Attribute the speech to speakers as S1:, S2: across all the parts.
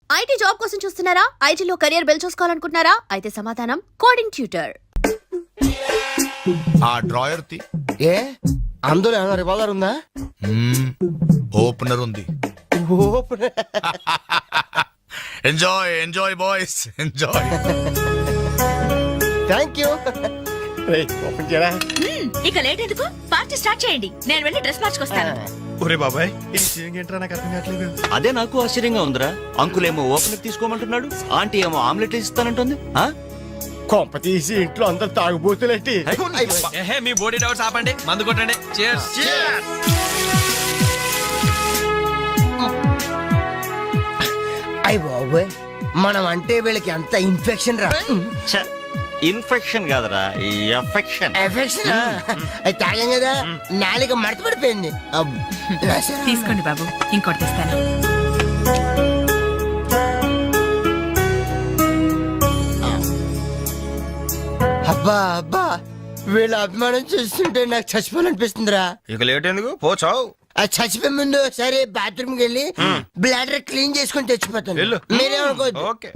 S1: IT job కోసం చూస్తున్నారా? ఐటీలో కెరియర్ బిల్డ్ చూసుకోవాలనుకుంటున్నారా? అయితే సమాధానం కోడింగ్ ట్యూటర్.
S2: ఆ డ్రాయర్ తి
S3: ఏ అందులో ఏమైనా రివాల్వర్ ఉందా?
S2: ఓపెనర్ ఉంది. Enjoy enjoy boys enjoy.
S3: Thank you. Open చేయరా.
S4: ఇక లేట్ ఎందుకు? పార్టీ స్టార్ట్ చేయండి. నేను వెళ్ళి డ్రెస్ మార్చుకొస్తాను.
S5: ఒరే బాబాయ్ ఇది సీయింగ్ ఏంట్రా నాకు అర్థం కావట్లేదు.
S6: అదే నాకు ఆశ్చర్యంగా ఉందిరా. అంకుల్ ఏమో ఓపెన్ తీసుకోమంటున్నాడు, ఆంటీ ఏమో ఆమ్లెట్ ఇస్తానంటుంది.
S3: కొంప తీసి ఇంట్లో అందరు తాగుబోతులేంటి?
S5: మీ బాడీ డౌట్స్ ఆపండి, మందు కొట్టండి. Cheers.
S3: అయ్య బాబోయ్, మనం అంటే వీళ్ళకి ఎంత ఇన్ఫెక్షన్ రా.
S6: ఇన్ఫెక్షన్ కాదురా, ఎఫెక్షన్.
S3: ఎఫెక్షన్ అది తాగాం కదా, నాలుక మడత పడిపోయింది.
S4: తీసుకోండి బాబు, ఇంకోటి తెస్తాను.
S3: అబ్బా అబ్బా, వీళ్ళ అభిమానం చూస్తుంటే నాకు చచ్చిపోవాలనిపిస్తుందిరా.
S5: ఇక లేట్ ఎందుకు, పోచావు.
S3: అది చచ్చిపోయే ముందు సరే బాత్రూమ్కి వెళ్ళి బ్లాడర్ క్లీన్ చేసుకుని తెచ్చిపోతాను.
S5: వెళ్ళు.
S3: మీరేమనుకోవద్దు.
S5: ఓకే.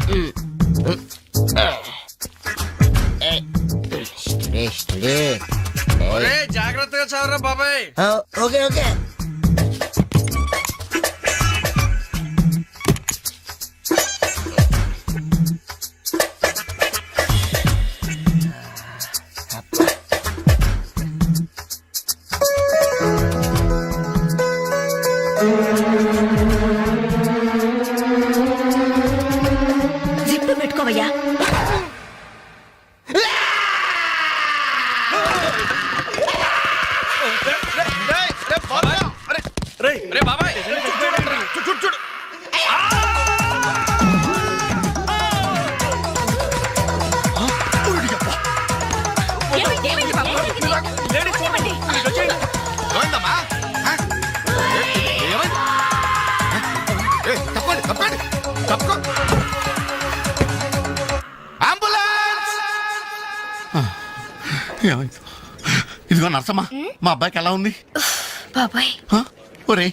S5: జాగ్రత్తగా చదవరా బాబాయ్.
S3: Okay okay.
S4: జిప్పు పెట్టుకోవయ్యా.
S5: రే బాబాయ్ చూడు.
S4: ఏమైంది బాబు? ఏమైంది?
S2: ఏమైందమ్మా? ఏమైంది? తప్పండి తప్పండి తప్పుకో. అంబులెన్స్.
S7: ఇదిగో నర్సమ్మా, మా అబ్బాయికి ఎలా ఉంది?
S4: బాబాయ్
S7: ఒరే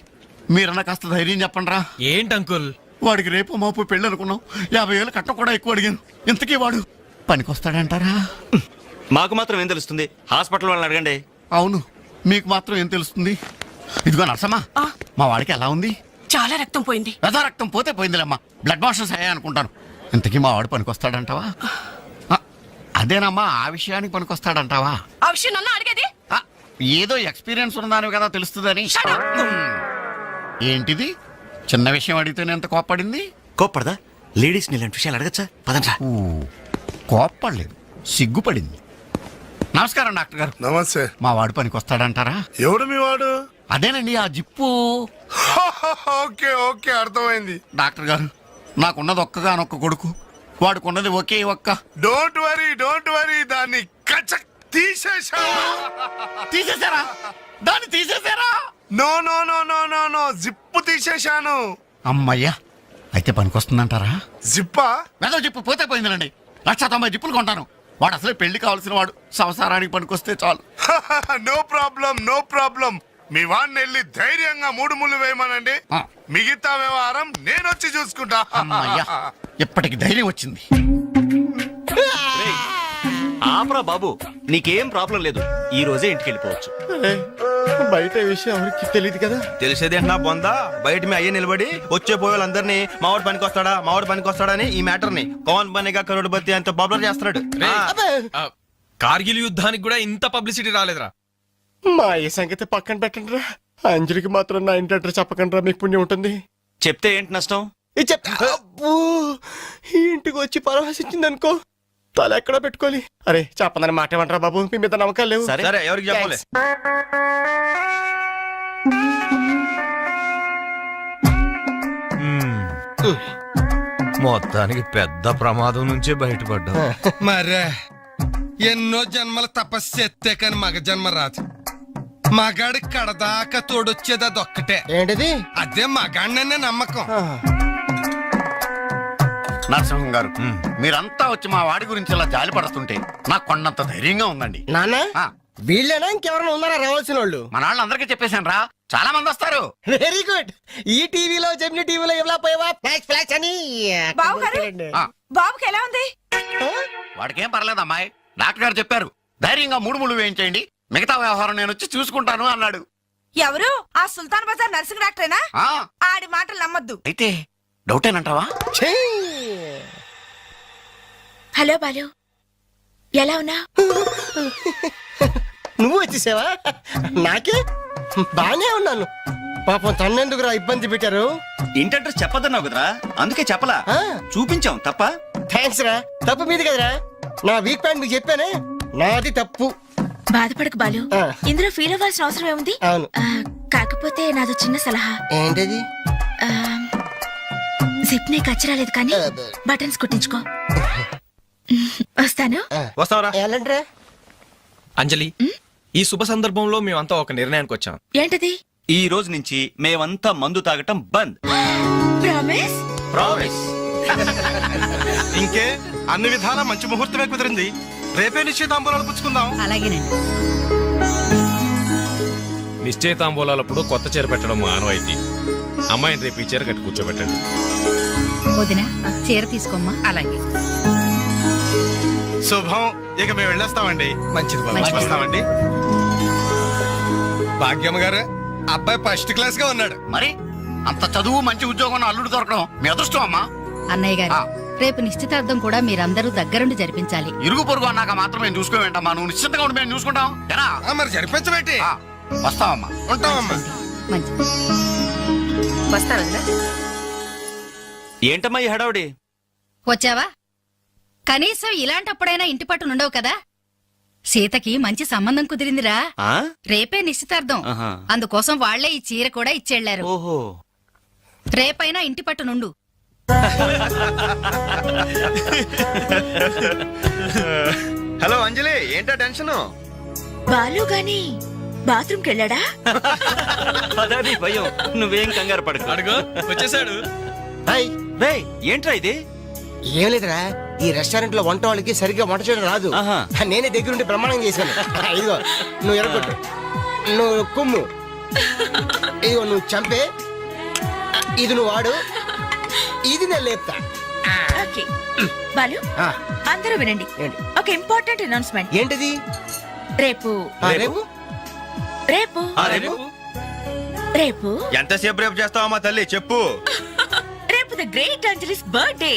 S7: మీరన్నా కాస్త ధైర్యం చెప్పండి రా.
S5: ఏంటి అంకుల్?
S7: వాడికి రేపు మాపు పెళ్ళి అనుకున్నాం, 50,000 కట్ట కూడా ఎక్కువ అడిగాను. ఇంతకీ వాడు పనికొస్తాడంటారా?
S6: మాకు మాత్రం ఏం తెలుస్తుంది, హాస్పిటల్ వాళ్ళని అడగండి.
S7: అవును, మీకు మాత్రం ఏం తెలుస్తుంది? ఇదిగో నర్సమ్మా, మా వాడికి ఎలా ఉంది?
S4: చాలా రక్తం పోయింది.
S7: రథ రక్తం పోతే పోయిందిలేమ్మా, బ్లడ్ వాషెస్ అయ్యా అనుకుంటాను. ఇంతకీ మా వాడు పనికొస్తాడంటావా? అదేనమ్మా, ఆ విషయానికి పనికొస్తాడంటావా?
S4: ఆ విషయం నన్ను అడిగేది?
S7: ఏదో ఎక్స్పీరియన్స్ ఉన్నదాని కదా తెలుస్తుందని. ఏంటిది చిన్న విషయం అడిగితేనే ఎంత కోప్పడింది?
S6: కోప్పడదా? లేడీస్ ఇలాంటి విషయాలు అడగచ్చా? పదండ్రా.
S7: కోప్పడలేదు, సిగ్గుపడింది. నమస్కారం డాక్టర్ గారు.
S8: నమస్తే.
S7: మా వాడు పనికొస్తాడంటారా?
S8: ఎవడు మీ వాడు?
S7: అదేనండి ఆ జిప్పు.
S8: ఓకే ఓకే అర్థమైంది.
S7: డాక్టర్ గారు, నాకున్నది ఒక్కగానొక్క కొడుకు, వాడుకున్నది ఒకే ఒక్క.
S8: డోంట్ వరీ దాన్ని కచక్ తీసేశా.
S7: తీసేశారా? దాన్ని తీసేశారా?
S8: No no no no no no zip తీసేశాను.
S7: అమ్మయ్యా, అయితే పనికొస్తుందంటారా?
S8: జిప్పా?
S7: మెదడు జిప్పు పోతే పోయిందిలండి. 190 జిప్పులు కొంటాను. వాడు అసలే పెళ్లి కావాల్సిన వాడు, సంసారానికి పనికొస్తే చాలు.
S8: No problem. మీ వాడిని వెళ్ళి ధైర్యంగా 3 ముళ్ళు వేయమనండి. మిగతా వ్యవహారం నేను వచ్చి చూసుకుంటా.
S7: అమ్మయ్యా, ఇప్పటికి ధైర్యం వచ్చింది.
S6: ఆపరా బాబు, నీకేం ప్రాబ్లం లేదు. ఈ రోజే ఇంటికి వెళ్ళిపోవచ్చు.
S3: బయట విషయం ఎవరికి తెలియదు కదా.
S5: తెలిసేది ఏంటన్నా బొందా? బయట మీ అయ్యే నిలబడి వచ్చే పోయే వాళ్ళందరినీ మావాడు పనికొస్తాడా అని ఈ మ్యాటర్ ని కౌన్ బనేగా కరోడ్పతి అంత పాపులర్ చేస్తున్నాడు. కార్గిల్ యుద్ధానికి కూడా ఇంత పబ్లిసిటీ రాలేదురా.
S3: మా ఈ సంగతి పక్కన పెట్టండి రా. అంజలికి మాత్రం నా ఇంటి అడ్రస్ చెప్పకండి రా, మీకు పుణ్యం ఉంటుంది.
S6: చెప్తే ఏంటి నష్టం?
S3: ఇది చెప్తా. ఈ ఇంటికి వచ్చి పరవశించింది అనుకో, తల ఎక్కడ పెట్టుకోవాలి. అరే చెప్పందని మాట ఏమంటారా బాబు, మీ మీద నమ్మకాలు లేవు.
S5: సరే ఎవరికి చెప్పాలి? మొత్తానికి పెద్ద ప్రమాదం నుంచే బయటపడ్డా.
S9: మరే ఎన్నో జన్మల తపస్సు ఎత్తే కాని మగ జన్మ రాదు. మగాడి కడదాకా తోడొచ్చేది అదొక్కటే.
S3: ఏంటిది?
S9: అదే మగాడిననే నమ్మకం.
S7: నరసింహం గారు, మీరంతా వచ్చి మా వాడి గురించి ఇలా జాలి పడుతుంటే నాకు కొండంత ధైర్యంగా ఉందండి.
S3: నాన్న వీళ్ళేనా ఇంకెవరైనా ఉన్నారా రావాల్సిన వాళ్ళు?
S7: మన వాళ్ళందరికీ చెప్పేశాను రా, చాలా మంది వస్తారు.
S3: Very good. ఈ టీవీలో జెమిని టీవీలో ఎవలా పోయావా ఫ్లాష్ ఫ్లాష్ అని
S4: బాబు గారు?
S7: ఆ,
S4: బాబుకి ఎలా ఉంది?
S7: వాడికేం పర్లేదు అమ్మాయి. డాక్టర్ గారు చెప్పారు ధైర్యంగా 3 ముళ్ళు వేయించేయండి, మిగతా వ్యవహారం నేను వచ్చి చూసుకుంటాను అన్నాడు.
S4: ఎవరు? ఆ సుల్తాన్ బజార్ నర్సింగ్ డాక్టరేనా?
S7: ఆ,
S4: ఆడి మాటలు నమ్మద్దు.
S7: అయితే డౌటేనంటావా?
S3: ఛీ!
S4: హలో బాలు, ఎలా ఉన్నా?
S3: నువ్వు వచ్చేసావా? నాకే బానే ఉన్నాను. పాపం తన్నెందుకురా ఇబ్బంది పెట్టారు?
S6: ఇంటి అడ్రస్ చెప్పదన్నావు కదరా, అందుకే చెప్పలా.
S3: ఆ,
S6: చూపించాం తప్ప.
S3: థ్యాంక్స్ రా. తప్పు మీది కదరా. నా వీక్ పాయింట్ మీకు చెప్పానే, నాది తప్పు.
S4: బాధపడకు బాలు,
S3: ఆ.
S4: ఇందులో ఫీల్ అవ్వాల్సిన అవసరం ఏముంది?
S3: అవును.
S4: కాకపోతే నాదో చిన్న సలహా.
S3: ఏంటది?
S4: జిప్ నే కచ్చరాలేదు కానీ బటన్స్ కుట్టించుకో. వస్తాను.
S5: వస్తావరా
S3: ఎలాంటిరా?
S5: అంజలి? ఈ శుభ సందర్భంలో మేమంతా ఒక నిర్ణయానికి వచ్చాం.
S4: ఏంటది?
S6: ఈ రోజు నుంచి మేమంతా మందు తాగటం బంద్.
S4: ప్రామిస్?
S6: ప్రామిస్.
S5: ఇంకే అన్ని విధాలా మంచి ముహూర్తమే కుదిరింది. రేపే నిశ్చయితాంబూలాలు పుచ్చుకుందాం.
S4: అలాగేనండి.
S10: నిశ్చయితాంబూలాలప్పుడు కొత్త చీర పెట్టడం ఆనవాయితీ. అమ్మాయిని రేపు ఈ చీర కట్టి కూర్చోబెట్టండి.
S4: వదిన చీర తీసుకోమ్మా. అలాగే.
S5: శుభం. ఇక మేము వెళ్ళేస్తామండి. మంచిది బాబు.
S4: మంచిది.
S5: వస్తామండి.
S9: భాగ్యమ్మ గారు, అబ్బాయి ఫస్ట్ క్లాస్ గా ఉన్నాడు.
S7: మరి అంత చదువు మంచి ఉద్యోగం ఉన్న అల్లుడు దొరకడం మీ అదృష్టం అమ్మా.
S4: అన్నయ్య గారు,
S7: ఆ.
S4: రేపు నిశ్చితార్థం కూడా మీరందరూ దగ్గరుండి జరిపించాలి.
S7: ఇరుగు పొరుగు అన్నాక మాత్రం మేము చూసుకోవేంటమ్మా, నువ్వు నిశ్చింతగా ఉండి మేము చూసుకుంటాం. ఎరా?
S9: ఆ, మరి జరిపించబెట్టి
S7: ఆ, వస్తామమ్మా.
S9: ఉంటామమ్మా.
S4: మంచిది. వస్తానండి.
S6: ఏంటమ్మా ఈ హడావుడి?
S4: వచ్చావా? కనీసం ఇలాంటప్పుడైనా ఇంటి పట్టు నుండవు కదా. సీతకి మంచి సంబంధం కుదిరిందిరా.
S6: ఆ?
S4: రేపే నిశ్చితార్థం.
S6: ఆహా.
S4: అందుకోసం వాళ్లే ఈ చీర కూడా ఇచ్చెళ్లారు.
S6: ఓహో.
S4: రేపైనా ఇంటి పట్టు నుండు.
S5: హలో అంజలి, ఏంటా టెన్షన్?
S4: బాలు గాని బాత్రూమ్ కెళ్ళాడా?
S6: అదే భయం. నువ్వేం కంగారు పడకు.
S5: అడుగు వచ్చేసాడు.
S3: హాయ్.
S6: రేయ్, ఏంట్రా ఇది?
S3: ఏం లేదురా, ఈ రెస్టారెంట్ లో వంట వాళ్ళకి సరిగ్గా వంట చేయడం రాదు.
S6: ఆహా.
S3: నేనే దగ్గరుండి ప్రమాణం చేశాను. ఇదిగో నువ్వు ఎరగొట్టు, నువ్వు కుమ్ము, ఇదిగో నువ్వు చంపే, ఇది నువ్వు వాడు, ఇది నేను లేపుతా.
S4: ఓకే. బాలు,
S3: ఆ,
S4: అందరూ వినండి.
S3: ఏంటి?
S4: ఒక ఇంపార్టెంట్ అనౌన్స్మెంట్.
S3: ఏంటిది?
S4: రేపు
S3: ఆ, రేపు
S4: రేపు
S5: ఆ, రేపు
S4: రేపు
S5: ఎంతసేపు రేపు చేస్తావమ్మా తల్లి, చెప్పు.
S4: రేపు the great Anjali's birthday.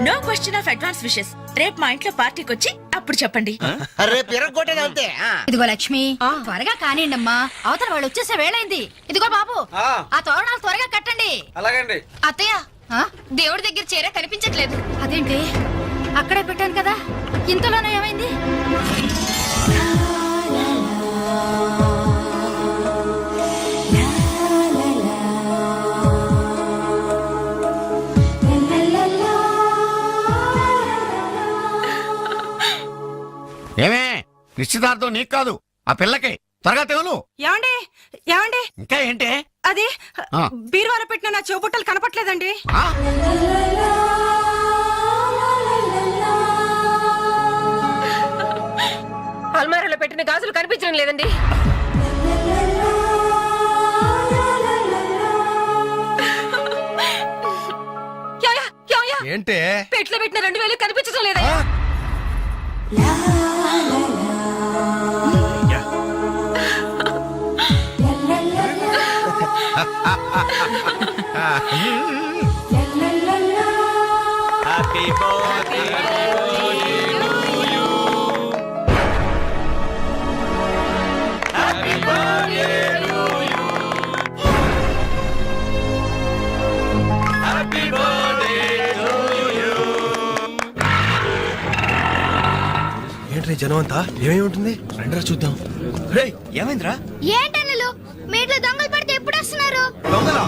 S4: No question of advance wishes. రేపు మా ఇంట్లో పార్టీకి వచ్చి అప్పుడు చెప్పండి.
S3: రేపు ఎరగొట్టేది అంతే. ఆ.
S4: ఇదిగో లక్ష్మి, త్వరగా కానివ్వండమ్మా, అవతల వాళ్ళు వచ్చేసే వేళైంది. ఇదిగో బాబు, ఆ తోరణాలు త్వరగా కట్టండి.
S5: అలాగండి.
S4: అత్తయ్య, దేవుడి దగ్గర చీర కనిపించట్లేదు. అదేంటి? అక్కడే పెట్టాను కదా, ఇంతలోనే ఏమైంది?
S7: ఏమే, నిశ్చితార్థం నీకు కాదు ఆ పిల్లకి. త్వరగా తెలు.
S4: ఏమండి ఏమండి,
S7: ఇంకా ఏంటి?
S4: అది
S7: ఆ.
S4: బీరువాలో పెట్టిన నా చెవుబుట్టలు కనపట్లేదండి.
S7: ఆ?
S4: అల్మారాలో పెట్టిన గాజులు కనిపించడం లేదండి.
S9: ఏంటే?
S4: పెట్లో పెట్టిన 2000 కనిపించడం లేదా?
S6: Happy birthday.
S5: ఏంట్రీ జనం అంతా? ఏమేమి ఉంటుంది? రండిరా చూద్దాం.
S6: రేయ్, ఏమైందిరా?
S1: ఏంటన్నలు మీ ఇంట్లో దొంగలు పడితే ఎప్పుడు వస్తున్నారు?
S5: దొంగలా?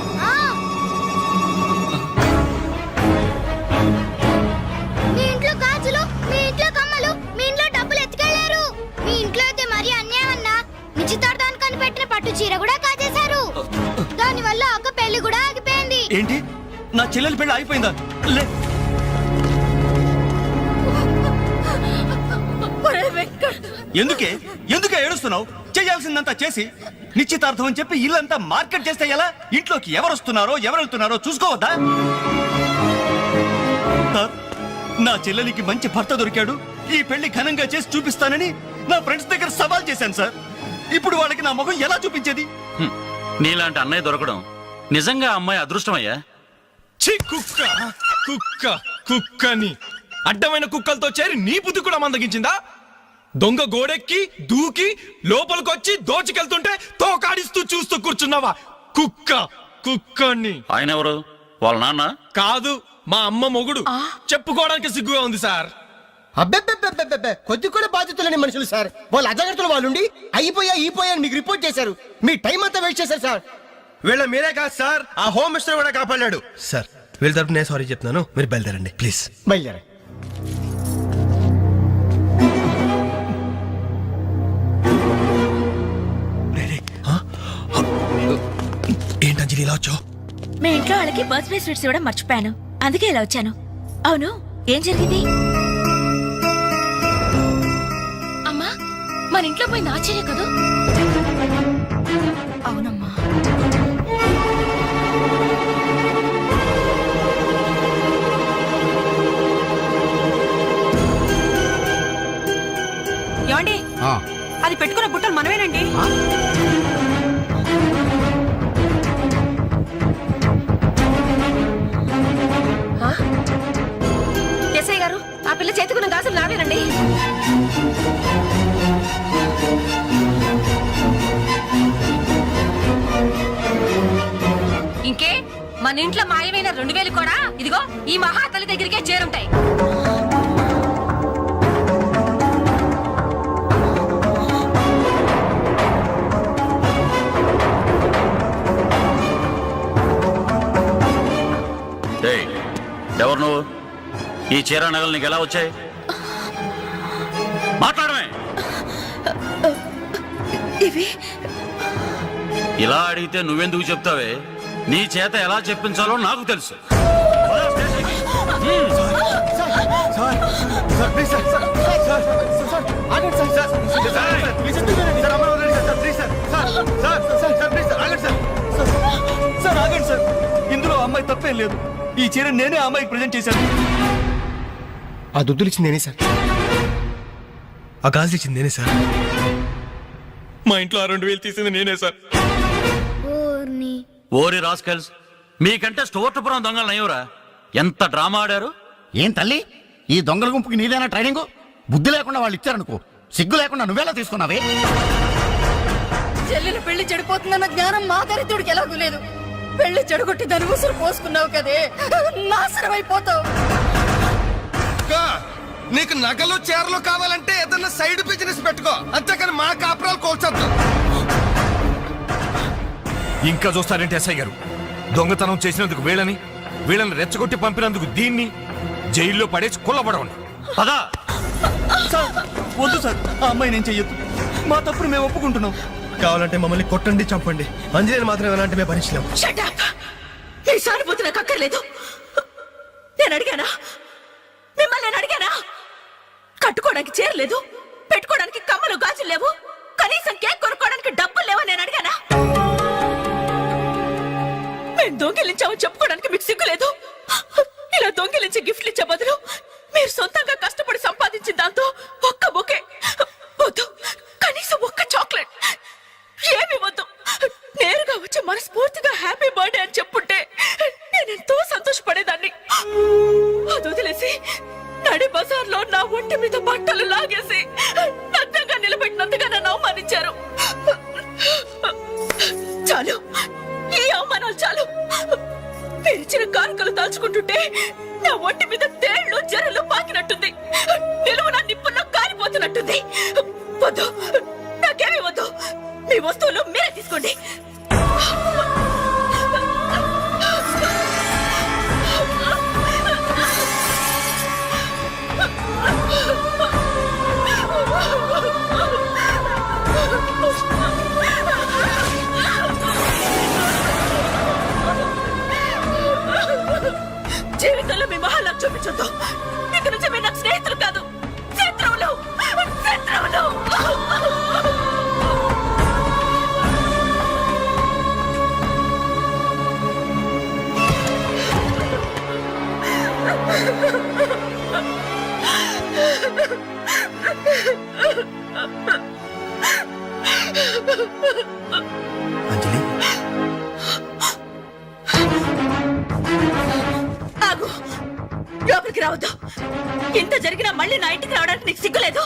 S1: మీ ఇంట్లో గాజులు, మీ ఇంట్లో కమ్మలు, మీ ఇంట్లో డబ్బులు ఎత్తుకెళ్లారు. మీ ఇంట్లో అయితే మరీ అన్యాయం అన్నా. నిశ్చితార్థానికి కనిపెట్టిన పట్టు చీర కూడా కాజేశారు. దాని వల్ల ఒక పెళ్లి కూడా ఆగిపోయింది.
S6: ఏంటి, నా చెల్లెలి పెళ్లి అయిపోయిందా? లే.
S4: ఒరే వెంకట్,
S6: ఎందుకే ఎందుకే ఏడుస్తున్నావు? చేయాల్సిందంతా చేసి నిశ్చితార్థం అని చెప్పి ఇల్లంతా మార్కెట్ చేస్తే ఎలా? ఇంట్లోకి ఎవరు వస్తున్నారో ఎవరు వెళ్తున్నారో చూసుకోవద్దా? సార్, నా చెల్లెలికి మంచి భర్త దొరికాడు, ఈ పెళ్లి ఘనంగా చేసి చూపిస్తానని నా ఫ్రెండ్స్ దగ్గర సవాల్ చేశాను సార్. ఇప్పుడు వాళ్ళకి నా ముఖం ఎలా చూపించేది?
S7: నీలాంటి అన్నయ్య దొరకడం నిజంగా అమ్మాయి అదృష్టమయ్యా.
S5: ఛీ, కుక్క కుక్క కుక్కని అడ్డమైన కుక్కలతో చేరి నీ బుద్ధి కూడా మందగించిందా? దొంగ గోడెక్కి దూకి లోపలికొచ్చి దోచుకెళ్తుంటే తోకాడిస్తూ చూస్తూ కూర్చున్నావా? కుక్క కుక్కని.
S7: ఆయన ఎవరు? వాళ్ళ నాన్న?
S5: కాదు, మా అమ్మ మొగుడు. చెప్పుకోవడానికి సిగ్గుగా ఉంది సార్.
S3: అబ్బెబ్బెబ్బెబ్బెబ్బె కొద్ది కూడా బాధ్యత లేని మనుషులు సార్. వాళ్ళు అజాగ్రత్తలు వాళ్ళుండి అయిపోయా అని మీకు రిపోర్ట్ చేశారు. మీ టైం అంతా వేస్ట్ చేశారు సార్.
S5: వీళ్ళ మీరే కాదు సార్, ఆ హోమ్ మినిస్టర్ కూడా కాపాడాడు సార్. వీళ్ళ తరపు నేను సారీ చెప్తున్నాను, మీరు బయలుదేరండి ప్లీజ్.
S3: బయలుదేరా.
S5: ఏంటంజలి ఇలా వచ్చావు?
S11: మీ ఇంట్లో వాళ్ళకి బర్త్డే స్వీట్స్ ఇవ్వడం మర్చిపోయాను, అందుకే ఇలా వచ్చాను. అవును, ఏం జరిగింది? అమ్మా, మన ఇంట్లో పోయింది ఆశ్చర్య కదూ? అవునమ్మా.
S4: ఏమండి, అది పెట్టుకున్న బుట్టలు మనమేనండి.
S11: ఎస్ఐ గారు, ఆ పిల్ల చేతుకున్న గాజులు నావేనండి.
S4: ఇంకే, మన ఇంట్లో మాయమైన 2000 కూడా ఇదిగో ఈ మహాతల్లి దగ్గరికే చేరుంటాయి.
S7: ఎవరు నువ్వు? ఈ చీర నగలు నీకు ఎలా వచ్చాయి? మాట్లాడమే.
S11: ఇవి
S7: ఇలా అడిగితే నువ్వెందుకు చెప్తావే? నీ చేత ఎలా చెప్పించాలో నాకు తెలుసు.
S6: ఇందులో అమ్మాయి తప్పేం లేదు. ఈ చీర నేనే అమ్మాయికి ప్రజెంట్ చేశాను.
S3: ఆ దుద్దులు ఇచ్చింది నేనే సార్.
S5: ఆ గాజులు ఇచ్చింది నేనే సార్. మా ఇంట్లో ఆ 2000 తీసింది నేనే సార్.
S7: ఓరి రాస్కల్స్, మీకంటే స్టోర్టపురం దొంగలు నయ్యవరా? ఎంత డ్రామా ఆడారు.
S2: ఏం తల్లి, ఈ దొంగల గుంపుకి నీదేనా ట్రైనింగ్? బుద్ధి లేకుండా వాళ్ళు ఇచ్చారనుకో, సిగ్గు లేకుండా నువ్వెలా తీసుకున్నావే?
S4: చెల్లెలు పెళ్లి చెడిపోతుందన్న జ్ఞానం మా దరిద్రుడికి ఎలాగూ లేదు. పెళ్లి చెడగొట్టి దాని ఉసురు పోసుకున్నావు కదే, నాశనం అయిపోతావు.
S9: నీకు నగలు చీరలు కావాలంటే ఏదన్నా సైడ్ బిజినెస్ పెట్టుకో, అంతేకాని మా కాపురాలు కోల్చొద్దు.
S10: ఇంకా చూస్తారంటే ఎస్ఐ గారు, దొంగతనం చేసినందుకు వీళ్ళని రెచ్చగొట్టి పంపినందుకు దీన్ని జైల్లో పడేసి కుల్లబడవండి.
S6: పదా సార్, వద్దు సార్, ఆ అమ్మాయి నేను చెయ్యొద్దు. మా తప్పుడు మేము ఒప్పుకుంటున్నాం.
S5: కావాలంటే మమ్మల్ని కొట్టండి, చంపండి. అంజనేయులు మాత్రం ఎలాంటి మేము భరించలేం.
S11: Shut up! మీ సానుభూతి నాకు అక్కర్లేదు. నేను అడిగానా? మిమ్మల్ని నేను అడిగానా? కట్టుకోవడానికి చీరలేదు, పెట్టుకోవడానికి కమ్మలు గాజులు లేవు, కనీసం కేక్ కొనుక్కోవడానికి డబ్బులు లేవా నేను అడిగానా? మేము దొంగిలించామని చెప్పుకోవడానికి మీకు సిగ్గులేదు? ఇలా దొంగిలించి గిఫ్ట్లు ఇచ్చే బదులు మీరు సొంతంగా కష్టపడి సంపాదించిన దాంతో ఒక్క బొకే వద్దు, కనీసం ఒక్క చాక్లెట్ ఏమి వద్దు, నేరుగా వచ్చి మనస్ఫూర్తిగా హ్యాపీ బర్త్డే అని చెప్పుంటే నేను ఎంతో సంతోషపడేదాన్ని. అది వదిలేసి నడి బజార్లో నా ఒంటి మీద బట్టలు లాగేసి నగ్నంగా నిలబెట్టినందుగా నన్ను అవమానించారు. చాలు, ఈ అవమానాలు చాలు. తెరిచిన కానుకలు దాచుకుంటుంటే నా ఒంటి మీద తేళ్లు జరలు పాకినట్టుంది, నిలువు నా నిప్పుల్లో కాలిపోతున్నట్టుంది. వద్దు, నాకేమీ వద్దు. మీ వస్తువులు మీరే తీసుకోండి. జీవితంలో మీ మహాలకు చూపించొద్దు. ఇక నుంచి మీరు నాకు స్నేహితులు కాదు, శత్రువులు. జోలికి రావద్దు. ఇంత జరిగినా మళ్ళీ నా ఇంటికి రావడానికి నీకు సిగ్గులేదు?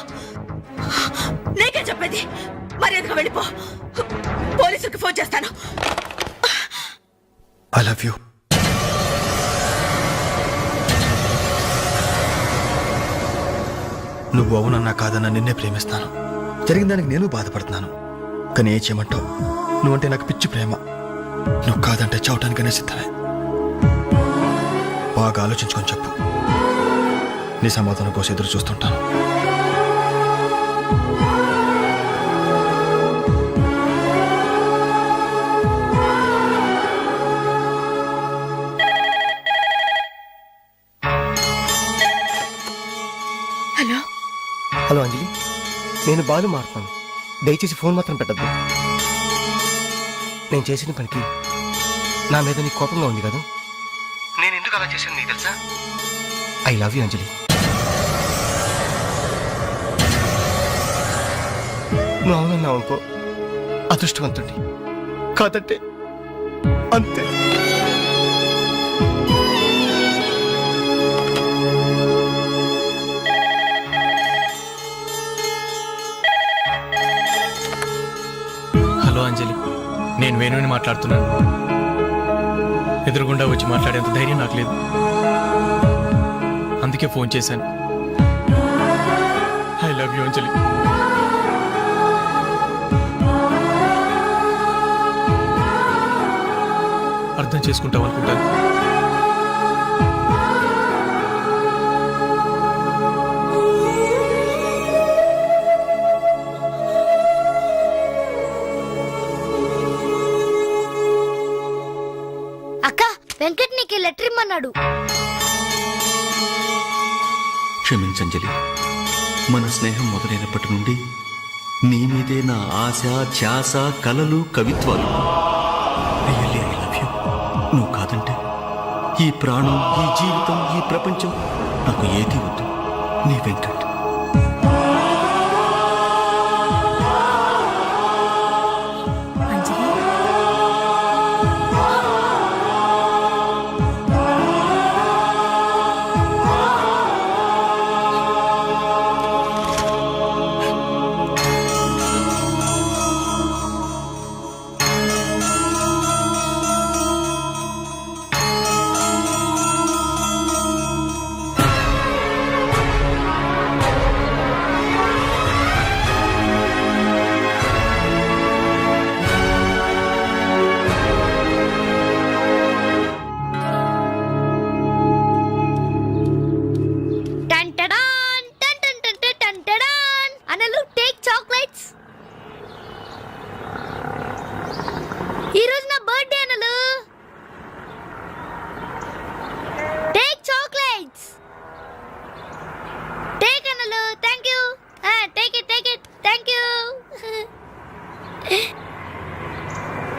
S11: నీకే చెప్పేది, మర్యాదగా వెళ్ళిపో. పోలీసులకు ఫోన్ చేస్తాను.
S5: I love you. నువ్వు అవునన్నా కాదన్నా నిన్నే ప్రేమిస్తాను. జరిగిన దానికి నేను బాధపడుతున్నాను. కానీ ఏం చేయమంటావు? నువ్వంటే నాకు పిచ్చి ప్రేమ. నువ్వు కాదంటే చావటానికనే సిద్ధమే. బాగా ఆలోచించుకొని చెప్పు. నీ సమాధానం కోసం ఎదురు చూస్తుంటాను.
S11: హలో
S3: హలో అంజలి, నేను బాలు మారుతాను. దయచేసి ఫోన్ మాత్రం పెట్టద్దు. నేను చేసిన పనికి నా మీద నీకు కోపంగా ఉంది కదా? నేను ఎందుకు అలా చేశాను నీకు తెలుసా? ఐ లవ్ యూ అంజలి. నువ్వు అవునన్నావు అనుకో, అదృష్టవంతుడి. కాదంటే అంతే.
S5: హలో అంజలి, నేను వేణుని మాట్లాడుతున్నాను. ఎదురుగుండా వచ్చి మాట్లాడేంత ధైర్యం నాకు లేదు. అందుకే ఫోన్ చేశాను. ఐ లవ్ యూ అంజలి. అర్థం చేసుకుంటావు అనుకుంటాను.
S1: అక్క, వెంకట్ నీకు లెటర్ ఇమ్మన్నాడు.
S6: క్షమించంజలి, మన స్నేహం మొదలైనప్పటి నుండి నీ మీదే నా ఆశ, ధ్యాస, కలలు, కవిత్వాలు. Really I love you. నువ్వు కాదంటే ఈ ప్రాణం, ఈ జీవితం, ఈ ప్రపంచం నాకు ఏది వద్దు. నీ వెంకట్.
S11: అంజలి,
S1: టంటడాన్, టంటంటంట, టంటడాన్. అనలు టేక్ చాక్లెట్స్. ఈ రోజు నా బర్త్డే అనలు. Take chocolates. టేక్ అనలు. Thank you. Take it, take it. Thank you.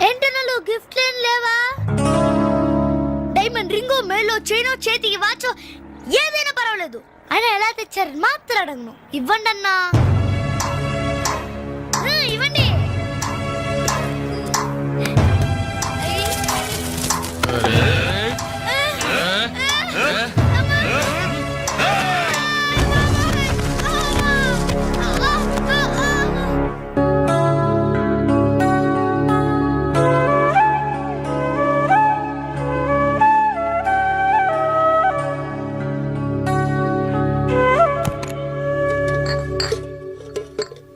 S1: ఏంటనలు గిఫ్ట్ ఏం లేవా? డైమండ్ రింగో, మేలో చైనో, చేతికి వాచో ఏదైనా పర్వాలేదు. ఆయన ఎలా తెచ్చారని మాత్రం అడగను. ఇవ్వండి అన్నా. ఇవ్వండి.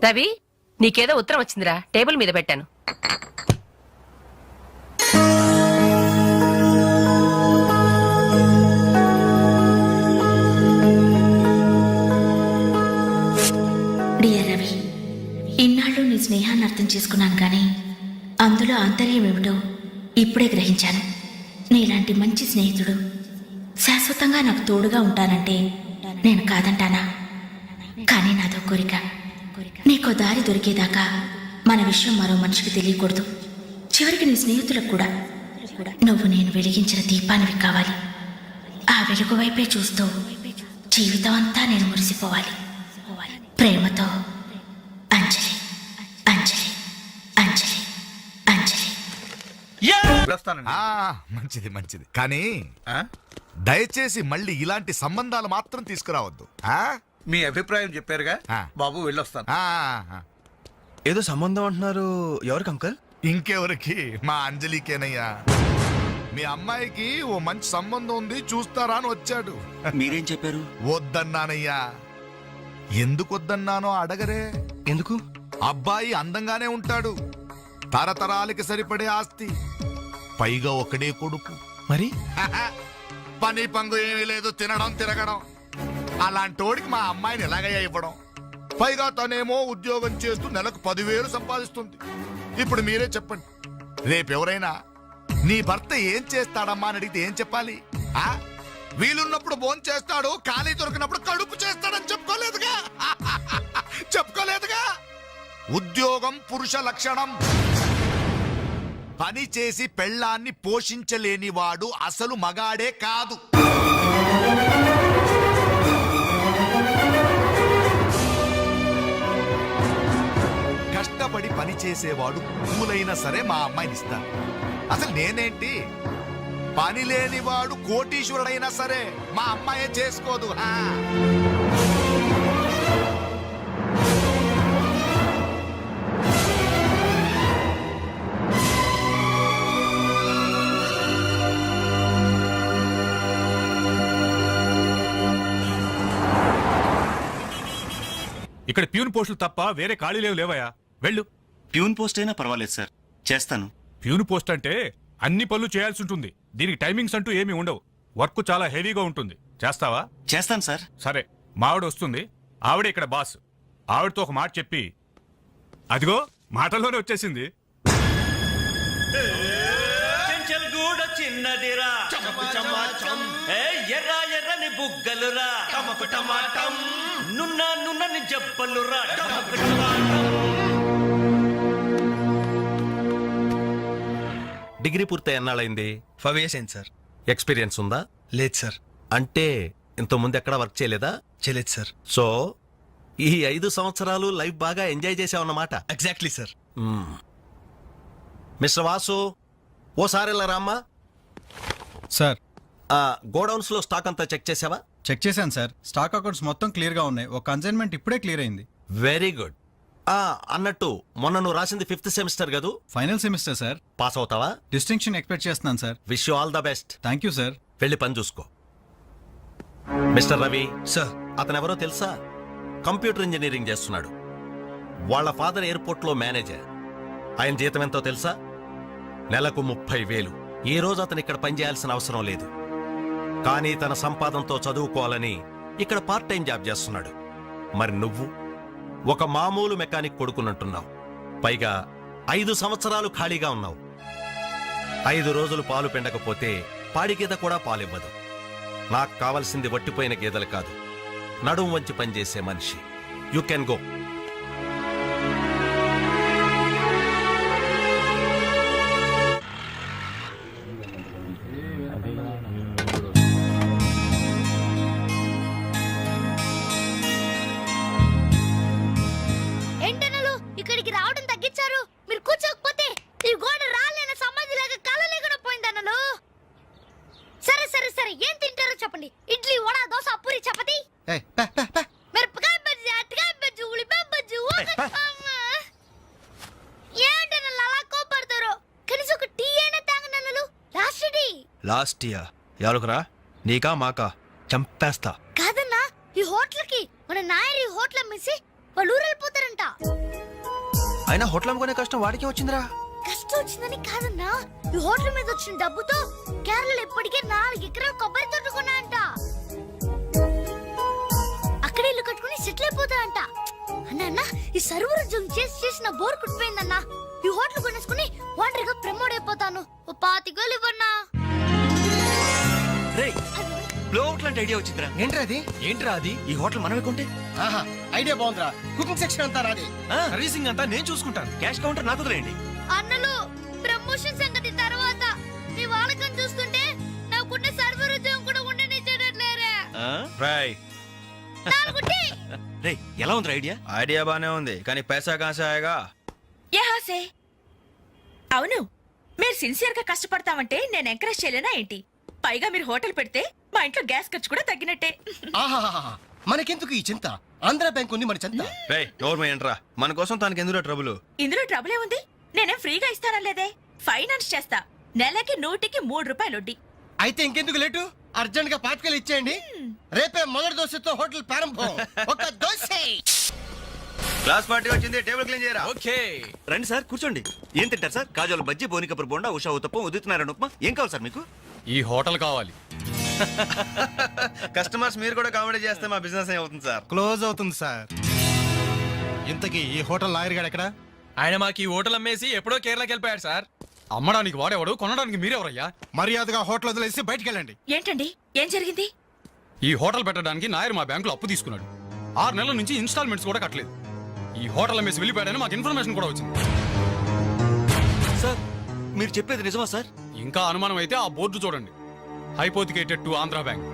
S11: రవి, నీకేదో ఉత్తరం వచ్చిందిరా, టేబుల్ మీద పెట్టాను.
S12: డియర్ రవి, ఇన్నాళ్ళు నీ స్నేహాన్ని అర్థం చేసుకున్నాను, కానీ అందులో ఆంతర్యం ఏమిటో ఇప్పుడే గ్రహించాను. నీలాంటి మంచి స్నేహితుడు శాశ్వతంగా నాకు తోడుగా ఉంటానంటే నేను కాదంటానా? కానీ నాదో కోరిక. నీకో దారి దొరికేదాకా మన విషయం మరో మనిషికి తెలియకూడదు. చివరికి నీ స్నేహితులకు కూడా నువ్వు నేను వెలిగించిన దీపానివి కావాలి. ఆ వెలుగు వైపే చూస్తూ జీవితం అంతా నేను మురిసిపోవాలి. ప్రేమతో అంజలి, అంజలి, అంజలి, అంజలి.
S10: మంచిది మంచిది. కానీ
S8: దయచేసి మళ్ళీ ఇలాంటి సంబంధాలు మాత్రం తీసుకురావద్దు. ఆ?
S10: మీ అభిప్రాయం చెప్పారుగా
S8: ఆ.
S10: బాబు వెళ్ళొస్తాను.
S8: ఆ, ఆ.
S5: ఏదో సంబంధం అంటున్నారు, ఎవరికి అంకల్?
S8: ఇంకెవరికి? మా అంజలికేనయ్యా. మీ అమ్మాయికి ఓ మంచి సంబంధం ఉంది, చూస్తారా అని వచ్చాడు.
S6: మీరేం చెప్పారు?
S8: వద్దన్నానయ్యా. ఎందుకు వద్దన్నానో అడగరే.
S5: ఎందుకు?
S8: అబ్బాయి అందంగానే ఉంటాడు, తరతరాలకి సరిపడే ఆస్తి, పైగా ఒకడే కొడుకు.
S5: మరి
S8: పని పంగు ఏమీ లేదు, తినడం తిరగడం. అలాంటోడికి మా అమ్మాయిని ఎలాగయ్యా ఇవ్వడం? పైగా తనేమో ఉద్యోగం చేస్తూ నెలకు 10,000 సంపాదిస్తుంది. ఇప్పుడు మీరే చెప్పండి, రేపెవరైనా నీ భర్త ఏం చేస్తాడమ్మా అని అడిగితే ఏం చెప్పాలి? ఆ? వీలున్నప్పుడు భోజనం చేస్తాడు, ఖాళీ దొరికినప్పుడు కడుపు చేస్తాడని చెప్పుకోలేదుగా. చెప్పుకోలేదుగా. ఉద్యోగం పురుష లక్షణం. పని చేసి పెళ్ళాన్ని పోషించలేనివాడు అసలు మగాడే కాదు. కష్టపడి పని చేసేవాడు పూలైనా సరే మా అమ్మాయిని ఇస్తాను. అసలు నేనేంటి, పని లేనివాడు కోటీశ్వరుడైనా సరే మా అమ్మాయే చేసుకోదు. ఆ.
S10: ఇక్కడ ప్యూన్ పోస్టులు తప్ప వేరే ఖాళీ లేవయా. వెళ్ళు.
S6: ప్యూన్ పోస్ట్ అయినా పర్వాలేదు సార్, చేస్తాను.
S10: ప్యూన్ పోస్ట్ అంటే అన్ని పనులు చేయాల్సి ఉంటుంది. దీనికి టైమింగ్స్ అంటూ ఏమీ ఉండవు. వర్క్ చాలా హెవీగా ఉంటుంది. చేస్తావా?
S6: చేస్తాను సార్.
S10: సరే, మా ఆవిడ వస్తుంది. ఆవిడే ఇక్కడ బాస్. ఆవిడతో ఒక మాట చెప్పి, అదిగో మాటల్లోనే వచ్చేసింది.
S6: చిన్నదిరా ఎర్ర ఎర్రని బుగ్గలురా, నున్న నున్నని జబ్బలురా.
S5: డిగ్రీ పూర్తి ఎన్నాళ్ళైంది?
S3: 5 years అయింది సార్.
S5: ఎక్స్పీరియన్స్ ఉందా?
S3: లేదు సార్.
S5: అంటే ఇంత ముందు ఎక్కడ వర్క్ చేయలేదా?
S3: చేయలేదు సార్.
S5: సో ఈ 5 సంవత్సరాలు లైఫ్ బాగా ఎంజాయ్ చేసావన్నమాట.
S3: Exactly sir.
S5: మిస్టర్ వాసు, ఓసారి ఇలా రామ్మా.
S13: సార్,
S5: గోడౌన్స్ లో స్టాక్ అంతా చెక్ చేసావా?
S13: చెక్ చేశాను సార్. స్టాక్ అకౌంట్స్ మొత్తం క్లియర్ గా ఉన్నాయి. ఒక కన్సైన్మెంట్ ఇప్పుడే క్లియర్ అయింది.
S5: Very good. అన్నట్టు మొన్న నువ్వు రాసింది 5th సెమిస్టర్ కదూ?
S13: Final semester sir.
S5: పాస్ అవుతావా?
S13: డిస్టింక్షన్ ఎక్స్పెక్ట్ చేస్తున్నాను sir.
S5: Wish you all the best.
S13: Thank you sir.
S5: వెళ్ళి పని చూసుకో. Mister Ravi
S3: sir.
S5: అతను ఎవరో తెలుసా? కంప్యూటర్ ఇంజనీరింగ్ చేస్తున్నాడు. వాళ్ళ ఫాదర్ ఎయిర్పోర్ట్ లో మేనేజర్. ఆయన జీతం ఎంతో తెలుసా? నెలకు 30,000. ఈ రోజు అతను ఇక్కడ పనిచేయాల్సిన అవసరం లేదు, కానీ తన సంపాదనతో చదువుకోవాలని ఇక్కడ పార్ట్ టైం జాబ్ చేస్తున్నాడు. మరి నువ్వు ఒక మామూలు మెకానిక్ కొడుకున్నట్టున్నావు. పైగా 5 సంవత్సరాలు ఖాళీగా ఉన్నావు. 5 రోజులు పాలు పిండకపోతే పాడి గీత కూడా పాలివ్వదు. నాకు కావలసింది వట్టిపోయిన గేదెలు కాదు, నడుము వంచి పనిచేసే మనిషి. You can go.
S1: ఏంటనలు ఇక్కడికి రావడం తగ్గించారు? మీరు కూర్చోకపోతే ఈ గోడ రాలేన సమాధి లాగా కలలేకుండా పోయిందన్నలు. సరే సరే సరే, ఏం తింటారో చెప్పండి. ఇడ్లీ, వడ, దోశ, పూరి, చపాతి, మిరపకాయ బజ్జీ, అరటికాయ బజ్జీ, ఉల్లిపాయ బజ్జీ. ఏంటన్నలు అలా కోపడతారు? కనీసం ఒక టీ అయినా తాగనన్నలు. Last tea.
S5: లాస్ట్ ఇయర్ ఎవరుకురా? నీకా మాకా? చంపేస్తా.
S1: కాదన్నా, ఈ హోటల్ కి మన నాయర్ ఈ హోటల్ అమ్మేసి వాళ్ళు ఊరు వెళ్ళిపోతారంట.
S5: అయినా హోటల్ అమ్ముకునే కష్టం వాడికి వచ్చిందిరా.
S1: కష్టం వచ్చిందని కాదన్నా, ఈ హోటల్ మీద వచ్చిన డబ్బుతో కేరళలో ఇప్పటికే 4 ఎకరాలు కొబ్బరి తోట కొన్నాయంట. అక్కడ ఇల్లు కట్టుకుని సెటిల్ అయిపోతాయంట. అన్న ఈ సర్వర్ ఉద్యోగం చేసిన బోర్ కుట్టిపోయిందన్నా. ఈ హోటల్ కొనేసుకుని వాంటరీగా ప్రమోట్ అయిపోతాను. ఓ 25,000 ఇవ్వన్నా.
S6: ఐడియా వచ్చిందిరా.
S5: ఏంట్రా అది? ఈ హోటల్ మనమే కొంటే
S3: ఐడియా బాగుందిరా. కుకింగ్ సెక్షన్ అంతా రాది,
S5: సర్వీసింగ్ అంతా నేను చూసుకుంటాను. క్యాష్ కౌంటర్ నాకు వదిలేయండి.
S1: అన్నలు, ప్రమోషన్ సంగతి తర్వాత. మీ వాళ్ళకం చూస్తుంటే నాకున్న సర్వర్ ఉద్యోగం కూడా ఉండనిచ్చేటట్లేరా.
S6: ఎలా ఉంది ఐడియా?
S5: ఐడియా బానే ఉంది, కానీ పైసా కాసాయగా.
S11: యహాసే. అవును, మీరు సిన్సియర్ గా కష్టపడతామంటే నేను ఎంకరేజ్ చేయలేనా ఏంటి? పైగా మీరు హోటల్ పెడితే మా ఇంట్లో గ్యాస్ ఖర్చు కూడా తగ్గినట్టే.
S3: ఆహాహాహా. మనకెందుకు ఈ చింత? ఆంధ్ర బ్యాంక్ ఉంది మన చింత.
S5: రే నోర్మ ఏంట్రా, మన కోసం తనకి ఎందులో ట్రబుల్?
S11: ఇందులో ట్రబుల్ ఏముంది? నేనేం ఫ్రీగా ఇస్తానలేదే, ఫైనాన్స్ చేస్తా. నెలకి 100కి 3 రూపాయలు వడ్డీ.
S3: అయితే ఇంకెందుకు లేటు? అర్జెంట్ గా పాతికలు ఇచ్చేయండి. రేపే మొదటి దోశతో హోటల్ ప్రారంభం. ఒక దోశ.
S5: క్లాస్ పార్టీ వచ్చింది, టేబుల్ క్లీన్ చేయరా.
S6: ఓకే రండి సార్ కూర్చోండి. ఏం తింటారు సార్? కాజాలు బజ్జీ, బోనికపూర్ బోండా, ఉషా ఉత్తప్పం, ఉదితనారాయణ ఉప్మా. ఏం కావాలి సార్ మీకు?
S10: ఈ హోటల్ కావాలి.
S5: కస్టమర్స్ మీరు కూడా కామెడీ చేస్తే మా బిజినెస్ అవుతుంది సార్.
S13: క్లోజ్ అవుతుంది సార్. ఇంతకీ ఈ హోటల్ లాయర్ గారు ఎక్కడ?
S10: ఆయన మాకు ఈ హోటల్ అమ్మేసి ఎప్పుడో కేరళకి వెళ్ళిపోయాడు సార్. అమ్మడానికి వాడేవాడు, కొనడానికి మీరెవరయ్యా?
S13: మర్యాదగా హోటల్ వదిలేసి బయటికి వెళ్ళండి.
S11: ఏంటండి, ఏం జరిగింది?
S10: ఈ హోటల్ పెట్టడానికి నాయర్ మా బ్యాంకులో అప్పు తీసుకున్నాడు. 6 నెలల నుంచి ఇన్స్టాల్మెంట్స్ కూడా కట్టలేదు. ఈ హోటల్ అమ్మేసి వెళ్ళిపోయాడని మాకు ఇన్ఫర్మేషన్ కూడా వచ్చింది.
S6: సార్ మీరు చెప్పేది నిజమా సార్?
S10: ఇంకా అనుమానం అయితే ఆ బోర్డు చూడండి, hypothecated to Andhra bank.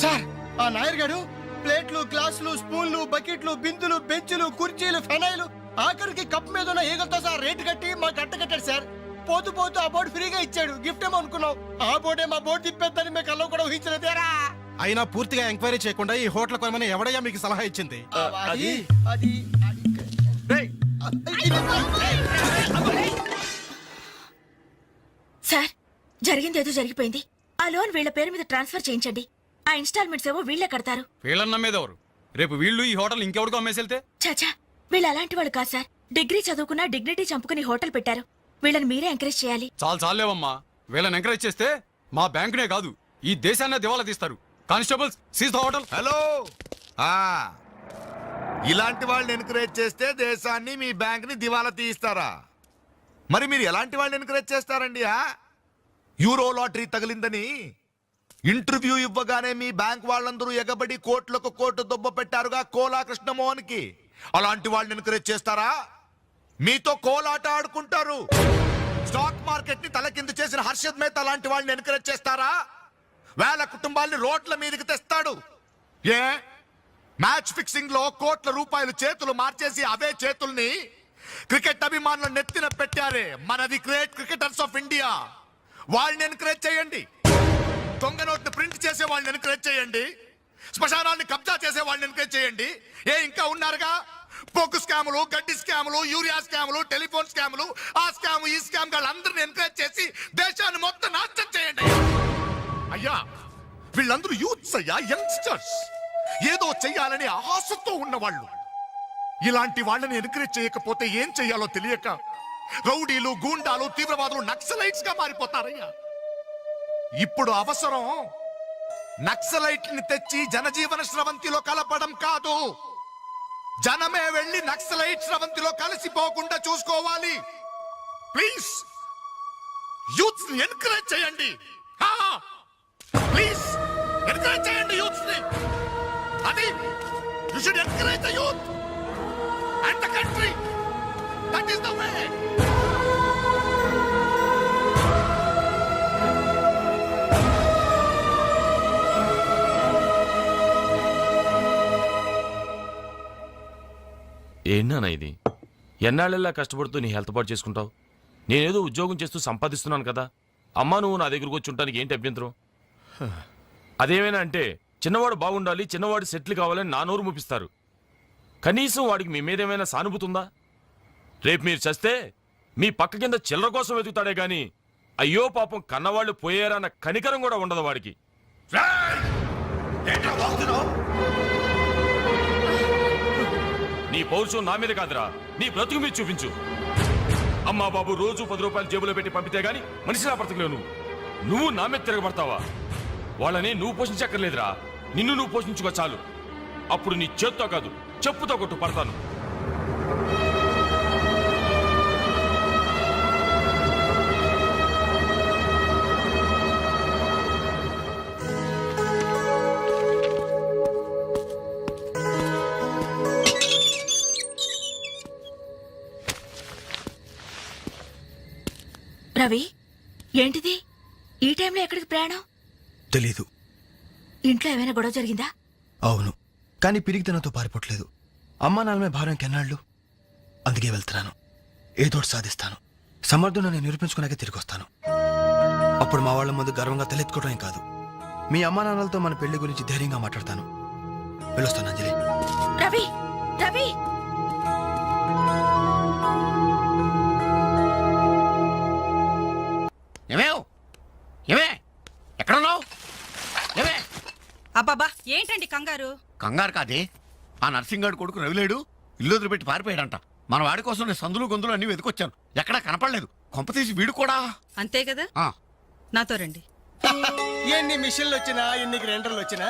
S3: Sir, ఆ నాయర్ గారు ప్లేట్లు, గ్లాసులు, స్పూన్లు, బకెట్లు, బిందులు, బెంచులు, కుర్చీలు, ఫెనాయిలు, ఆఖరికి కప్ మీద ఉన్న ఈగలతో సార్ రేటు కట్టి మా గట్ట కట్టాడు సార్. పోతూ పోతూ ఆ బోర్డు ఫ్రీగా ఇచ్చాడు. గిఫ్ట్ ఏమో అనుకున్నాం. ఆ బోర్డే మా బోర్డు తిప్పేద్దని మేము కల్లో కూడా ఊహించలేదేరా.
S13: అయినా పూర్తిగా ఎంక్వైరీ చేయకుండా ఈ హోటల్ కొనమని ఎవడయ్యా మీకు సలహా ఇచ్చింది?
S3: అది అది
S6: రేయ్,
S11: సార్, జరిగింది ఏదో జరిగిపోయింది. ఆ లోన్ వీళ్ళ పేరు మీద ట్రాన్స్ఫర్ చేయించండి. ఆ ఇన్స్టాల్మెంట్స్ ఏవో వీళ్ళే కడతారు.
S10: వీళ్ళని నమ్మేదెవరు? రేపు వీళ్ళు ఈ హోటల్ ఇంకెవరికో అమ్మేసి వెళ్తే?
S11: చాచా, వీళ్ళు అలాంటి వాళ్ళు కాదు సార్. డిగ్రీ చదువుకున్నా డిగ్నిటీ చంపుకుని హోటల్ పెట్టారు. వీళ్ళని మీరే ఎంకరేజ్ చేయాలి.
S10: చాలేవమ్మా. వీళ్ళని ఎంకరేజ్ చేస్తే మా బ్యాంకునే కాదు ఈ దేశాన్నే దివాలా తీస్తారు. Constables, seize the hotel.
S8: Hello. ఇలాంటి వాళ్ళని ఎంకరేజ్ చేస్తే దేశాన్ని, మీ బ్యాంక్ ని దివాలా తీయిస్తారా? మరి మీరు ఎలాంటి వాళ్ళని ఎంకరేజ్ చేస్తారండి? యూరో లాటరీ తగిలిందని ఇంటర్వ్యూ ఇవ్వగానే మీ బ్యాంక్ వాళ్ళందరూ ఎగబడి కోట్లకు కోట్లు దొబ్బ పెట్టారుగా కోలా కృష్ణమోహన్ కి. అలాంటి వాళ్ళని ఎంకరేజ్ చేస్తారా? మీతో కోలాట ఆడుకుంటారు. స్టాక్ మార్కెట్ ని తలకిందు చేసిన హర్షద్ మేహతా లాంటి వాళ్ళని ఎంకరేజ్ చేస్తారా? వేల కుటుంబాల్ని రోడ్ల మీదకి తెస్తాడు. ఏ మ్యాచ్ ఫిక్సింగ్ లో కోట్ల రూపాయలు చేతులు మార్చేసి అవే చేతుల్ని క్రికెట్ అభిమానులు నెత్తిన పెట్టారే మనది గ్రేట్ క్రికెటర్స్ ఆఫ్ ఇండియా. వాళ్ళని ఎంకరేజ్ చేయండి. దొంగ నోట్ని ప్రింట్ చేసే వాళ్ళని ఎంకరేజ్ చేయండి. శ్మశానాన్ని కబ్జా చేసే వాళ్ళని ఎంకరేజ్ చేయండి. ఇంకా ఉన్నారుగా పొగ్గు స్కాములు, గడ్డి స్కాములు, యూరియా స్కాములు, టెలిఫోన్ స్కాములు, ఆ స్కామ్ ఈ స్కామ్ వాళ్ళందరినీ ఎంకరేజ్ చేసి దేశాన్ని మొత్తం నాశనం చేయండి. అయ్యా, వీళ్ళందరూ యూత్స్ అయ్యా, యంగ్స్టర్స్, ఏదో చెయ్యాలని ఆశతో ఉన్నవాళ్ళు. ఇలాంటి వాళ్ళని ఎంకరేజ్ చేయకపోతే ఏం చెయ్యాలో తెలియక రౌడీలు, గూండాలు, తీవ్రవాదులు, నక్సలైట్స్ గా మారిపోతారయ్యా. ఇప్పుడు అవసరం నక్సలైట్ని తెచ్చి జనజీవన స్రవంతిలో కలపడం కాదు, జనమే వెళ్ళి నక్సలైట్ స్రవంతిలో కలిసిపోకుండా చూసుకోవాలి. ప్లీజ్ యూత్స్ ని ఎంకరేజ్ చేయండి. ప్లీజ్ ఎంకరేజ్ చేయండి యూత్స్ ని. అది you should encourage the youth and the country. That is the way.
S5: ఏంటన్నా ఇది? ఎన్నాళ్ళెల్లా కష్టపడుతూ నీ హెల్త్ పాటు చేసుకుంటావు? నేనేదో ఉద్యోగం చేస్తూ సంపాదిస్తున్నాను కదా. అమ్మా నువ్వు నా దగ్గరకు వచ్చి ఉండటానికి ఏంటి అభ్యంతరం? అదేమైనా అంటే చిన్నవాడు బాగుండాలి, చిన్నవాడు సెటిల్ కావాలని నా నోరు ముపిస్తారు. కనీసం వాడికి మీ మీద ఏమైనా సానుభూతి ఉందా? రేపు మీరు చస్తే మీ పక్క కింద చిల్లర కోసం వెతుకుతాడే గాని అయ్యో పాపం కన్నవాళ్ళు పోయారన్న కనికరం కూడా ఉండదు వాడికి. నీ పౌరుషం నా మీద కాదురా, నీ బ్రతుకు మీద చూపించు. అమ్మా బాబు రోజు 10 రూపాయలు జేబులో పెట్టి పంపితే గాని మనిషిలా బ్రతకలేవు. నువ్వు నా మీద తిరగబడతావా? వాళ్ళని నువ్వు పోషించక్కర్లేదురా, నిన్ను నువ్వు పోషించుకో చాలు. అప్పుడు నీ చేత్తో కాదు చెప్పుతో కొట్టు పడతాను.
S11: రవి, ఏంటిది ఈ టైంలో ఎక్కడికి ప్రయాణం?
S3: తెలీదు.
S11: ఇంట్లో ఏమైనా గొడవ జరిగిందా?
S3: అవును, కానీ పిరిగితనంతో పారిపోవట్లేదు. అమ్మా నాన్నమే భారం కెన్నాళ్ళు. అందుకే వెళ్తున్నాను. ఏదోటి సాధిస్తాను. సమర్థుని నేను నిరూపించుకున్నాకే తిరిగి వస్తాను. అప్పుడు మా వాళ్ళ ముందు గర్వంగా తలెత్తుకోవడం కాదు,
S5: మీ అమ్మా నాన్నలతో మన పెళ్లి గురించి ధైర్యంగా మాట్లాడతాను. వెళ్ళొస్తాను అంజలి.
S11: రవి రవి
S7: ఏమేవ్ ఏమే ఎక్కడున్నావు? ఏమే
S4: అబ్బాబా ఏంటండి కంగారు?
S7: కంగారు కాదే, ఆ నర్సింగాడు కొడుకు రవిలేడు ఇల్లు వదిలిపెట్టి పారిపోయాడంట. మన వాడి కోసం నేను సందులు గొంతులు అన్ని వెతుకొచ్చాను, ఎక్కడా కనపడలేదు. కొంప తీసి వీడు కూడా.
S4: అంతే కదా,
S7: ఆ,
S4: నాతో రండి.
S3: ఎన్ని మిషన్లు వచ్చినా ఎన్ని గ్రైండర్లు వచ్చినా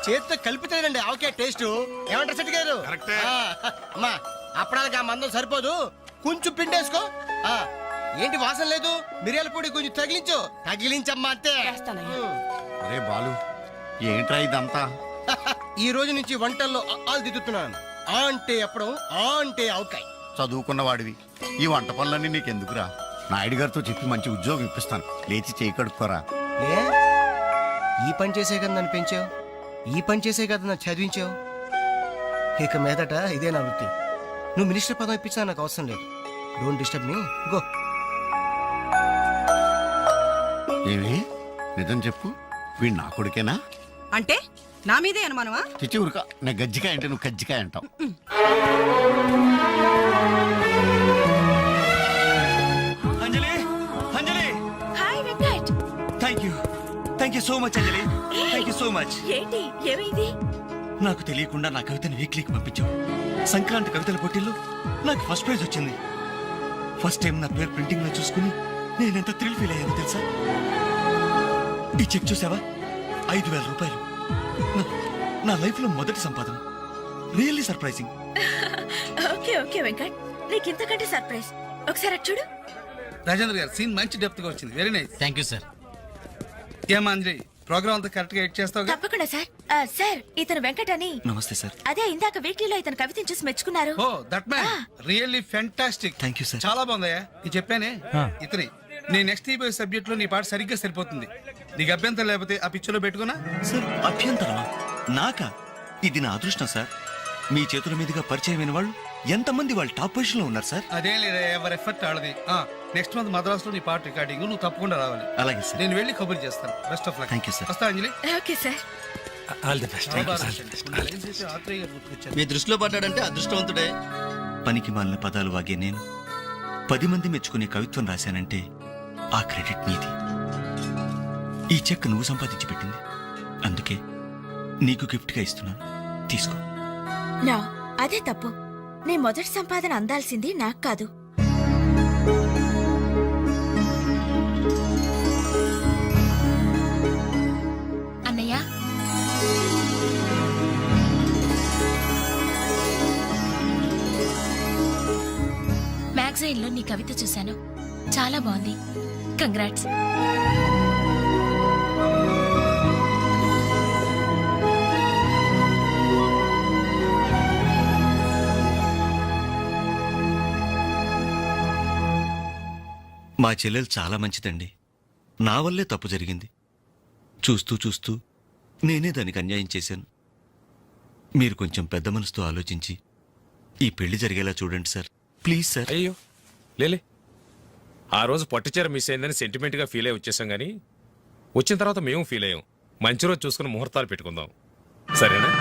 S3: చేతితో కలిపితేనండి ఆవకాయ టేస్ట్. ఏమంటారు సెట్ గారు?
S8: కరెక్టే.
S3: అమ్మా అప్పడానికి ఆ మందం సరిపోదు, కొంచెం పిండేసుకో. ఏంటి వాసన లేదు? మిరియాల పొడి కొంచెం తగిలించమ్మా అంతే.
S7: అరే బాలు, ఏంట్రా ఇదంతా?
S3: ఈ రోజు నుంచి వంటల్లో ఆలు దిద్దుతున్నాను. ఆ అంటే అప్పడం, ఆ అంటే ఆవకాయ.
S7: చదువుకున్న వాడివి, ఈ వంట పనులన్నీ నీకెందుకురా? నాయుడు గారితో చెప్పి మంచి ఉద్యోగం ఇప్పిస్తాను, లేచి చేయి కడుక్కోరా.
S3: ఏ ఈ పని చేసే కదా నన్ను పెంచావు, ఈ పని చేసే కదా నన్ను చదివించావు. ఇక మీదట ఇదే నా వృత్తి. నువ్వు మినిస్టర్ పదం ఇప్పించా నాకు అవసరం లేదు. Don't disturb me, go.
S7: ఏమి నిజం చెప్పు, వీడు నా కొడుకేనా?
S4: అంటే నా మీదే అనుమానమా?
S7: చిచ్చి ఊరుక, నేను గజ్జికాయ అంటే నువ్వు కజ్జికాయ అంటావు.
S6: Anjali Anjali
S11: hi Venkat.
S6: Thank you so much Anjali. Thank you so much.
S11: ఏంటి ఏమైంది?
S6: నాకు తెలియకుండా నా కవితను వీక్లీకి పంపించావు. సంక్రాంతి కవితల పోటీల్లో నాకు ఫస్ట్ ప్రైజ్ వచ్చింది. ఫస్ట్ టైం నా పేరు ప్రింటింగ్ లో చూసుకుని నేనెంత థ్రిల్ ఫీల్ అయ్యాను తెలుసా? ఈ చెక్ చూసావా? 5,000 రూపాయలు. నా లైఫ్ లో మొదటి సంపాదన. Really surprising.
S11: Okay okay Venkat, నీకు ఇంతకంటే సర్ప్రైజ్. ఒకసారి అటు చూడు.
S9: రాజేంద్ర గారు సీన్ మంచి డెప్త్ గా వచ్చింది. Very nice.
S13: Thank you sir.
S9: ఏమా అంజలి, ప్రోగ్రామ్ అంతా కరెక్ట్ గా ఎడ్ చేస్తావు?
S11: తప్పకుండా సార్. సార్ ఇతను వెంకట్ అని.
S6: నమస్తే సార్.
S11: అదే ఇందాక వీక్లీలో ఇతను కవితను చూసి మెచ్చుకున్నారు.
S9: Oh that man really fantastic.
S6: Thank you sir.
S9: చాలా బాగుందయ్యా. నేను చెప్పానే ఇతని నీ నెక్స్ట్ ఈబోయే సబ్జెక్ట్ లో నీ పాట సరిగ్గా సరిపోతుంది. నీకు అభ్యంతరం లేకపోతే ఆ పిక్చర్లో పెట్టుకున్నా.
S6: సార్ అభ్యంతరమా? నాకా? ఇది నా అదృష్టం సార్. మీ చేతుల మీదుగా పరిచయమైన వాళ్ళు ఎంతమంది వాళ్ళు టాప్ పొజిషన్ లో ఉన్నారు సార్.
S9: అదేం లేదా, ఎవరి ఎఫర్ట్ ఆడది. నెక్స్ట్ మంత్ మద్రాసులో నీ పాట రికార్డింగ్ నువ్వు తప్పకుండా రావాలి.
S6: అలాగే సార్.
S9: నేను వెళ్ళి కబుర్ చేస్తాను. Best of luck.
S6: Thank you sir.
S9: వస్తా Anjali.
S11: Okay sir.
S10: All the best.
S9: మీ
S6: దృష్టిలో పడ్డాడంటే అదృష్టవంతుడే. పనికి మాలిన పదాలు వాగే నేను 10 మంది మెచ్చుకునే కవిత్వం రాశానంటే ఆ క్రెడిట్ నీది. ఈ చెక్ నువ్వు సంపాదించి పెట్టింది, అందుకే నీకు గిఫ్ట్ గా ఇస్తున్నాను. తీసుకో.
S11: నా అదే తప్పు. నీ మొదటి సంపాదన అందాల్సింది నాకు కాదు.
S1: అన్నయ్య, మ్యాగజైన్లో నీ కవిత చూశాను, చాలా బాగుంది. కంగ్రాట్స్.
S6: మా చెల్లెలు చాలా మంచిదండి. నా వల్లే తప్పు జరిగింది. చూస్తూ చూస్తూ నేనే దానికి అన్యాయం చేశాను. మీరు కొంచెం పెద్ద మనసుతో ఆలోచించి ఈ పెళ్లి జరిగేలా చూడండి సార్, ప్లీజ్ సార్.
S10: అయ్యో లేలే, ఆ రోజు పట్టుచీర మిస్ అయిందని సెంటిమెంట్ గా ఫీల్ అయ్యి వచ్చేసాం, కానీ వచ్చిన తర్వాత మేము ఫీల్ అయ్యాం. మంచి రోజు చూసుకుని ముహూర్తాలు పెట్టుకుందాం, సరేనా?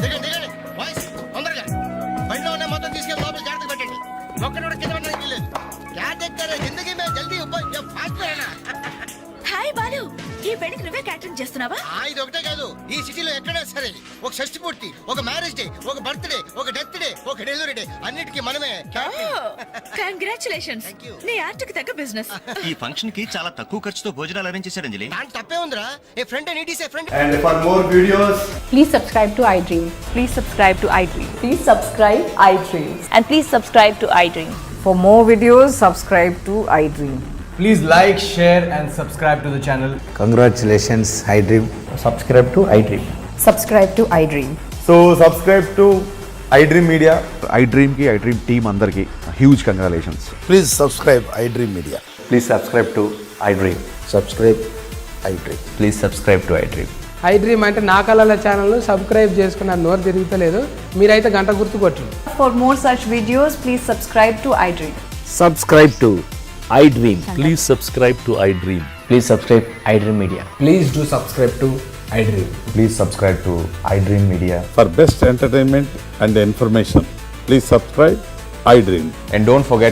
S3: దిగండి దిగండి బాయ్స్, తొందరగా బండిలో ఉన్న మొత్తం తీసుకెళ్ళి లోపల జాగ్రత్త పెట్టండి. ఒక్కడు కూడా కింద పడడానికి వీల్లేదు. జాగ్రత్తగా జిందగీ మే జల్దీ ఫాస్ట్ అయినా.
S11: హాయ్ బాలు, ఈ పెళ్లికి నువ్వే క్యాటరింగ్ చేస్తున్నావా?
S3: ఇది ఒకటే కాదు, ఈ సిటీలో ఎక్కడైనా సరే ఒక షష్టి పూర్తి, ఒక మ్యారేజ్ డే, ఒక బర్త్డే, ఒక డెత్ డే, ఒక డెలివరీ డే, అన్నిటికీ మనమే
S11: కంగ్రాచులేషన్స్.
S3: Thank you.
S11: నీ ఆర్ట్కి తగ్గ బిజినెస్.
S6: ఈ ఫంక్షన్ కి చాలా తక్కువ ఖర్చుతో భోజనాలు అరేంజ్ చేశారు అంజలి.
S3: దాంట్లో తప్పే ఉందిరా. A friend and it is a friend.
S14: And for more videos,
S15: Please subscribe to iDream. Please subscribe to iDream. Please subscribe iDream. And please subscribe to iDream. For more videos, subscribe to iDream.
S14: please like, share and subscribe to the channel.
S13: Congratulations, iDream.
S14: Subscribe to iDream.
S15: Subscribe to iDream.
S14: So subscribe to iDream Media, iDream team అందరికి huge congratulations.
S8: Please subscribe iDream Media.
S14: Please subscribe to iDream.
S8: Subscribe iDream.
S14: Please subscribe to iDream.
S15: IDream అంటే నా కళల channel subscribe చేసుకున్న నోరు తిరుగుతలేదు, మీరైతే గంట గుర్తు కొట్టండి.
S11: For more such videos, please subscribe to iDream.
S6: Subscribe to iDream. Please subscribe to iDream. Please subscribe iDream Media.
S14: Please do subscribe to iDream. Please subscribe to iDream media.
S8: For best entertainment and information please subscribe I dream.
S14: And don't forget